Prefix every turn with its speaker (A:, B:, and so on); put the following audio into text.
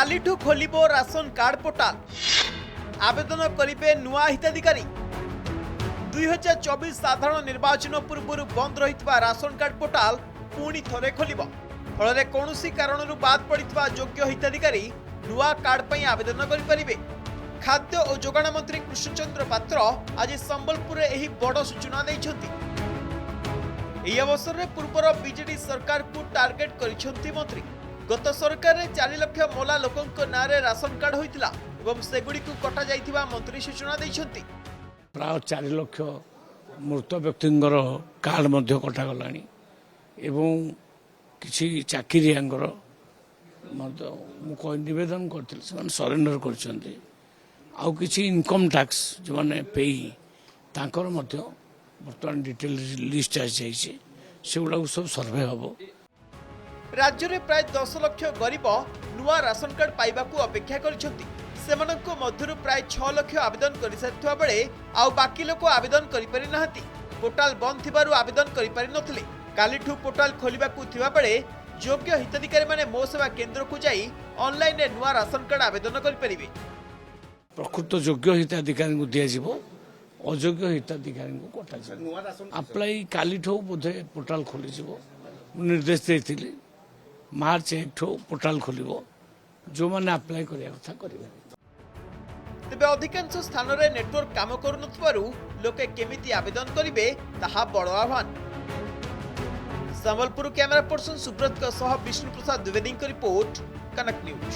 A: कालीठू खोलिबो ration card portal आवेदन करिबे नुआ हिताधिकारी 2024 साधारण निर्वाचन पूर्व बंद रहितबा राशन कार्ड पोर्टाल पुणी थरे खोलिबो फल कौनसी कारणरू बाद पड़ितबा योग्य हिताधिकारी नुआ कार्ड पई आवेदन करि परिबे। खाद्य और जोगाण मंत्री कृष्णचंद्र पात्र आज संबलपुर एही बड़ सूचना दैछंती। एही अवसर में पूर्वर बीजेडी सरकार को टार्गेट करिछंती मंत्री। गत सरकार रे 4 लाख मोला लोकंक नारे राशन कार्ड होइतिला एवं सेगुडी को कटा जाइतिबा मंत्री सूचना दैछंती।
B: प्राय 4 लाख मृत व्यक्तिंगर कार्ड मध्य कटा गलानी एवं किछि चाकिरियांगर मु निवेदन करथिल से सरेंडर करछंती। आउ किछि इनकम टैक्स जो माने पेई तांकर मध्य वर्तमान डिटेल लिस्ट आ जाइछे सेगुडा सब सर्वे हबो।
A: राज्य में प्राय 10 लाख गरीब नुआ राशन कार्ड पाइबा को अपेक्षा करिसंती। सेमानंको मध्यरु प्राय 6 लाख आवेदन करि सारिथवा बेले आउ बाकी लोक आवेदन करि पारि नाहंती। पोर्टाल बंद थिबारु आवेदन करि पारि नथिले। कालीठू पोर्टाल खोलिबा को थिबा बेले योग्य हिताधिकारी माने मो सेवा केंद्र को जाई ऑनलाइन रे नुआ राशन कार्ड आवेदन करि परिबे।
B: प्रकृत योग्य हिताधिकारी को दिया जीवो अयोग्य हिताधिकारी को कटा जाए। अप्लाई कालीठू बोधे पोर्टाल खोली जीवो निर्देश देथिले मार्च 1 ठो पोर्टाल खोलिबो जो माने अप्लाई करिया कथा करिवे।
A: तेबे अधिकांश स्थान रे नेटवर्क काम करू नथबारु लोके केमिति आवेदन करिवे ताहा बड़ आह्वान। संबलपुर कैमरा पर्सन सुब्रत का सह विष्णु प्रसाद द्विवेदी रिपोर्ट कनक न्यूज।